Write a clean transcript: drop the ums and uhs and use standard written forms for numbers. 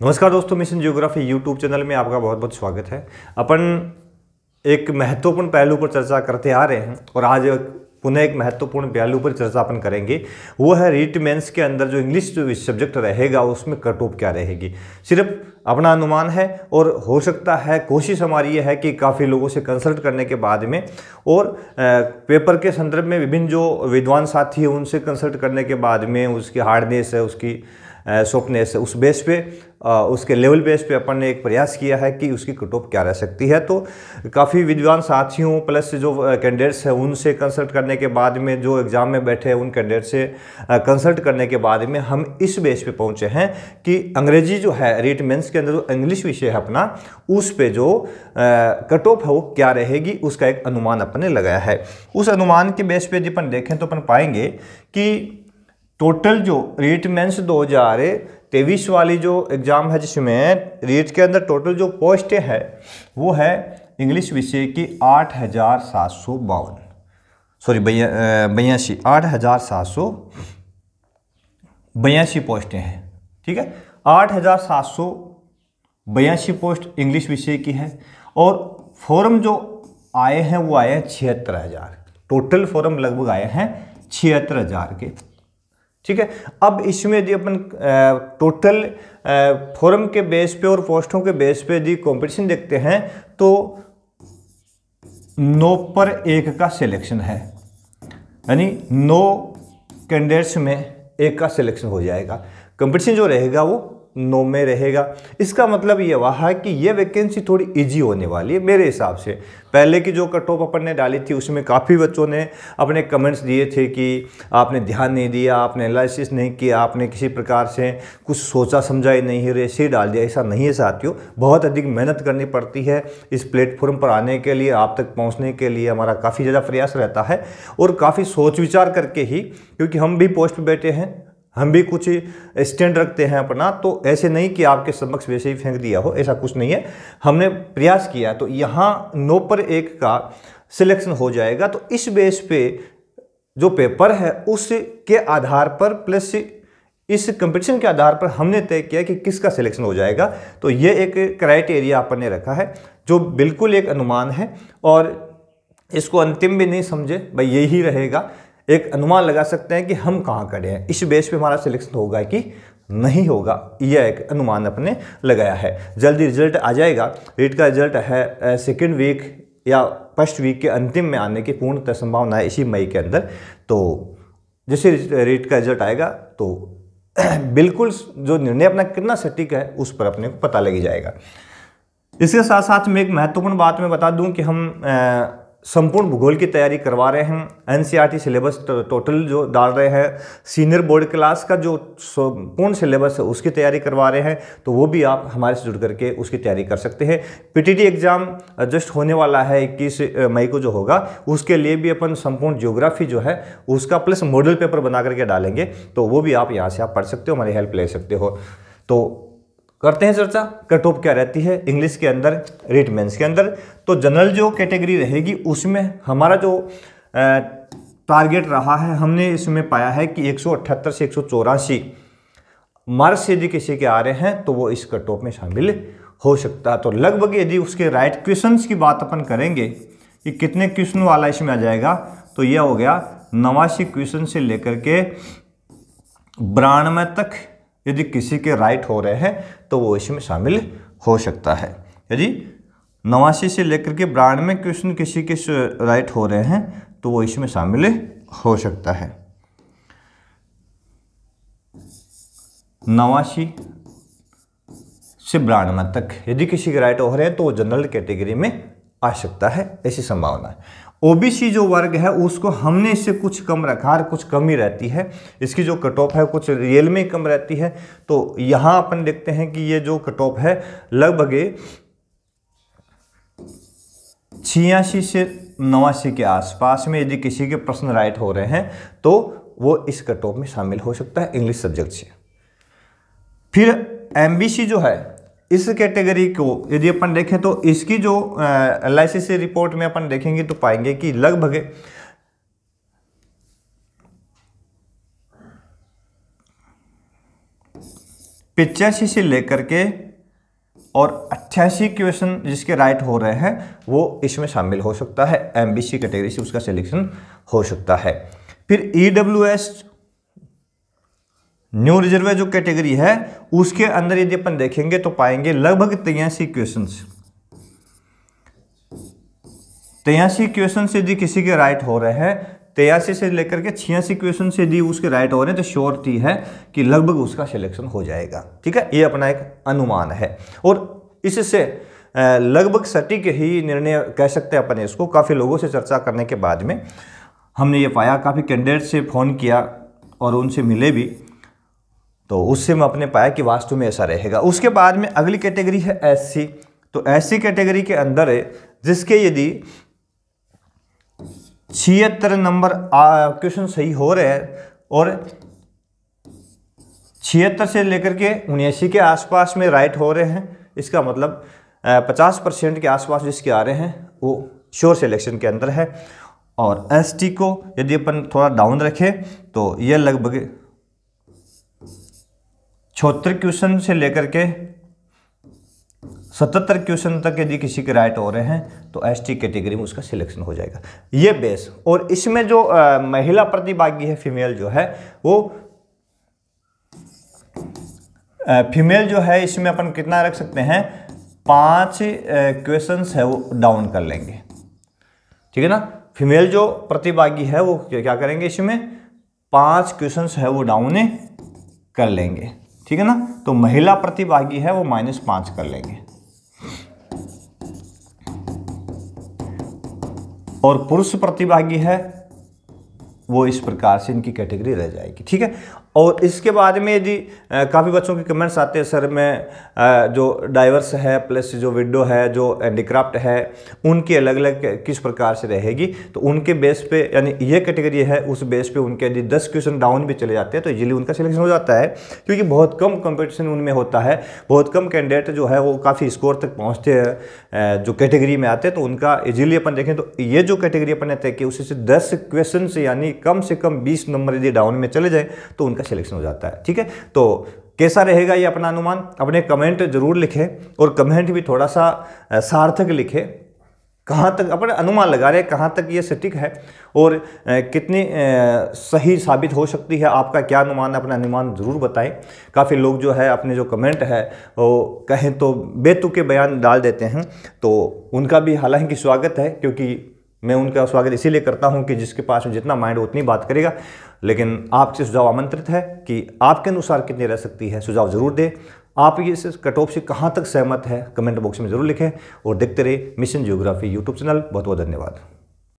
नमस्कार दोस्तों, mission geography YouTube channel में आपका बहुत बहुत स्वागत है। अपन एक महत्वपूर्ण पहलू पर चर्चा करते आ रहे हैं और आज पुनः एक महत्वपूर्ण पहलू पर चर्चा अपन करेंगे। वो है रीट मेंस के अंदर जो इंग्लिश सब्जेक्ट रहेगा उसमें कट ऑफ क्या रहेगी। सिर्फ अपना अनुमान है और हो सकता है, कोशिश हमारी ये है कि काफ़ी लोगों से कंसल्ट करने के बाद में और पेपर के संदर्भ में विभिन्न जो विद्वान साथी हैं उनसे कंसल्ट करने के बाद में उसकी हार्डनेस है, उसकी सॉफ्टनेस है, उस बेस पे उसके लेवल बेस पे अपन ने एक प्रयास किया है कि उसकी कट ऑफ क्या रह सकती है। तो काफ़ी विद्वान साथियों प्लस जो कैंडिडेट्स हैं उनसे कंसल्ट करने के बाद में, जो एग्ज़ाम में बैठे हैं उन कैंडिडेट से कंसल्ट करने के बाद में हम इस बेस पे पहुंचे हैं कि अंग्रेजी जो है रीट मेंस के अंदर जो इंग्लिश विषय है अपना, उस पे जो कट ऑफ है वो क्या रहेगी उसका एक अनुमान अपन ने लगाया है। उस अनुमान के बेस पे यदि अपन देखें तो अपन पाएंगे कि टोटल जो रीट मेंस 2023 वाली जो एग्ज़ाम है जिसमें रीट के अंदर टोटल जो पोस्टें हैं वो है इंग्लिश विषय की 8,752 8,782 पोस्टें हैं। ठीक है, 8,782 पोस्ट इंग्लिश विषय की है और फॉर्म जो आए हैं वो आए हैं 76,000। टोटल फॉर्म लगभग आए हैं 76,000 के। ठीक है, अब इसमें यदि अपन टोटल फॉर्म के बेस पे और पोस्टों के बेस पे यदि कंपटीशन देखते हैं तो 9 पर 1 का सिलेक्शन है, यानी 9 कैंडिडेट्स में 1 का सिलेक्शन हो जाएगा। कंपटीशन जो रहेगा वो 9 में रहेगा। इसका मतलब ये हुआ है कि ये वैकेंसी थोड़ी इजी होने वाली है मेरे हिसाब से। पहले की जो कट ऑफ अपन ने डाली थी उसमें काफ़ी बच्चों ने अपने कमेंट्स दिए थे कि आपने ध्यान नहीं दिया, आपने एनालिसिस नहीं किया, आपने किसी प्रकार से कुछ सोचा समझा ही नहीं, रेस ही डाल दिया। ऐसा नहीं है साथियों, बहुत अधिक मेहनत करनी पड़ती है इस प्लेटफॉर्म पर आने के लिए, आप तक पहुँचने के लिए हमारा काफ़ी ज़्यादा प्रयास रहता है और काफ़ी सोच विचार करके ही, क्योंकि हम भी पोस्ट पर बैठे हैं, हम भी कुछ स्टैंड रखते हैं अपना। तो ऐसे नहीं कि आपके समक्ष वैसे ही फेंक दिया हो, ऐसा कुछ नहीं है। हमने प्रयास किया तो यहाँ 9 पर 1 का सिलेक्शन हो जाएगा। तो इस बेस पे जो पेपर है उसके आधार पर प्लस इस कंपटीशन के आधार पर हमने तय किया कि किसका सिलेक्शन हो जाएगा। तो ये एक क्राइटेरिया अपन ने रखा है जो बिल्कुल एक अनुमान है और इसको अंतिम भी नहीं समझे भाई यही रहेगा। एक अनुमान लगा सकते हैं कि हम कहाँ खड़े हैं, इस बेस पे हमारा सिलेक्शन होगा कि नहीं होगा, यह एक अनुमान अपने लगाया है। जल्दी रिजल्ट आ जाएगा। रीट का रिजल्ट है सेकेंड वीक या फर्स्ट वीक के अंतिम में आने की पूर्णतः संभावना है इसी मई के अंदर। तो जैसे रीट का रिजल्ट आएगा तो बिल्कुल जो निर्णय अपना कितना सटीक है उस पर अपने को पता लग जाएगा। इसके साथ साथ में एक महत्वपूर्ण बात मैं बता दूं कि हम संपूर्ण भूगोल की तैयारी करवा रहे हैं। एनसीईआरटी सिलेबस टोटल जो डाल रहे हैं, सीनियर बोर्ड क्लास का जो पूर्ण सिलेबस है उसकी तैयारी करवा रहे हैं। तो वो भी आप हमारे से जुड़ करके उसकी तैयारी कर सकते हैं। पीटीटी एग्जाम जस्ट होने वाला है 21 मई को जो होगा, उसके लिए भी अपन संपूर्ण ज्योग्राफी जो है उसका प्लस मॉडल पेपर बना करके डालेंगे। तो वो भी आप यहाँ से आप पढ़ सकते हो, हमारी हेल्प ले सकते हो। तो करते हैं चर्चा कट ऑफ क्या रहती है इंग्लिश के अंदर, रीट मेंस के अंदर। तो जनरल जो कैटेगरी रहेगी उसमें हमारा जो टारगेट रहा है, हमने इसमें पाया है कि 178 से 184 मार्क्स यदि किसी के आ रहे हैं तो वो इस कट ऑफ में शामिल हो सकता है। तो लगभग यदि उसके राइट क्वेश्चंस की बात अपन करेंगे कि कितने क्वेश्चन वाला इसमें आ जाएगा, तो यह हो गया 89 क्वेश्चन से लेकर के 92 तक यदि किसी के राइट हो रहे हैं तो वो इसमें शामिल हो सकता है। यदि 89 से लेकर के 92 क्वेश्चन किसी के राइट हो रहे हैं तो वो इसमें शामिल हो सकता है। 89 से 92 तक यदि किसी के राइट हो रहे हैं तो वो जनरल कैटेगरी में आ सकता है, ऐसी संभावना है। ओबीसी जो वर्ग है उसको हमने इससे कुछ कम रखा है, कुछ कम ही रहती है इसकी जो कट ऑफ है, कुछ रियल में कम रहती है। तो यहाँ अपन देखते हैं कि ये जो कट ऑफ है लगभग 86 से 89 के आसपास में यदि किसी के प्रश्न राइट हो रहे हैं तो वो इस कट ऑफ में शामिल हो सकता है इंग्लिश सब्जेक्ट से। फिर एमबीसी जो है इस कैटेगरी को यदि अपन देखें तो इसकी जो एलआईसी रिपोर्ट में अपन देखेंगे तो पाएंगे कि लगभग 85 85 से लेकर के और 88 क्वेश्चन जिसके राइट हो रहे हैं वो इसमें शामिल हो सकता है, MBC कैटेगरी से उसका सिलेक्शन हो सकता है। फिर EWS न्यू रिजर्व जो कैटेगरी है उसके अंदर यदि अपन देखेंगे तो पाएंगे लगभग 83 क्वेश्चन से यदि किसी के राइट हो रहे हैं, 83 से लेकर के 86 क्वेश्चन से यदि उसके राइट हो रहे हैं तो श्योरिटी है कि लगभग उसका सिलेक्शन हो जाएगा। ठीक है, ये अपना एक अनुमान है और इससे लगभग सटीक ही निर्णय कह सकते हैं अपन इसको। काफ़ी लोगों से चर्चा करने के बाद में हमने ये पाया, काफ़ी कैंडिडेट से फ़ोन किया और उनसे मिले भी, तो उससे मैं अपने पाया कि वास्तव में ऐसा रहेगा। उसके बाद में अगली कैटेगरी है SC। तो SC कैटेगरी के अंदर है जिसके यदि 76 नंबर क्वेश्चन सही हो रहे हैं और 76 से लेकर के 79 के आसपास में राइट हो रहे हैं, इसका मतलब 50% के आसपास जिसके आ रहे हैं वो श्योर सिलेक्शन के अंदर है। और ST को यदि अपन थोड़ा डाउन रखें तो ये लगभग 76 क्वेश्चन से लेकर के 77 क्वेश्चन तक यदि किसी के राइट हो रहे हैं तो ST कैटेगरी में उसका सिलेक्शन हो जाएगा। ये बेस। और इसमें जो महिला प्रतिभागी है, फीमेल जो है वो फीमेल जो है इसमें अपन कितना रख सकते हैं, 5 क्वेश्चंस है वो डाउन कर लेंगे। ठीक है ना, फीमेल जो प्रतिभागी है वो क्या करेंगे, इसमें 5 क्वेश्चंस है वो डाउन कर लेंगे। ठीक है ना, तो महिला प्रतिभागी है वो -5 कर लेंगे और पुरुष प्रतिभागी है वो इस प्रकार से इनकी कैटेगरी रह जाएगी। ठीक है, और इसके बाद में यदि काफ़ी बच्चों के कमेंट्स आते हैं, सर मैं जो डाइवर्स है प्लस जो विडो है, जो हैंडीक्राफ्ट है, उनकी अलग अलग किस प्रकार से रहेगी, तो उनके बेस पे यानी ये कैटेगरी है उस बेस पे उनके यदि 10 क्वेश्चन डाउन भी चले जाते हैं तो इजीली उनका सिलेक्शन हो जाता है, क्योंकि बहुत कम कंपटीशन उनमें होता है, बहुत कम कैंडिडेट जो है वो काफ़ी स्कोर तक पहुँचते हैं जो कैटेगरी में आते हैं, तो उनका इजीली अपन देखें तो ये जो कैटेगरी अपन ने तय की उससे 10 क्वेश्चन से यानी कम से कम 20 नंबर यदि डाउन में चले जाए तो उनका सिलेक्शन हो जाता है। ठीक है, तो कैसा रहेगा ये अपना अनुमान, अपने कमेंट जरूर लिखें और कमेंट भी थोड़ा सा सार्थक लिखें, कहाँ तक अपने अनुमान लगा रहे हैं, कहाँ तक ये सटीक है और कितनी सही साबित हो सकती है, आपका क्या अनुमान है, अपना अनुमान ज़रूर बताएं। काफ़ी लोग जो है अपने जो कमेंट है वो कहें तो बेतुके बयान डाल देते हैं, तो उनका भी हालांकि स्वागत है, क्योंकि मैं उनका स्वागत इसीलिए करता हूं कि जिसके पास जितना माइंड उतनी बात करेगा। लेकिन आपसे सुझाव आमंत्रित है कि आपके अनुसार कितनी रह सकती है, सुझाव जरूर दें। आप ये इस कट ऑफ से कहां तक सहमत है कमेंट बॉक्स में जरूर लिखें और देखते रहिए मिशन ज्योग्राफी यूट्यूब चैनल। बहुत बहुत धन्यवाद।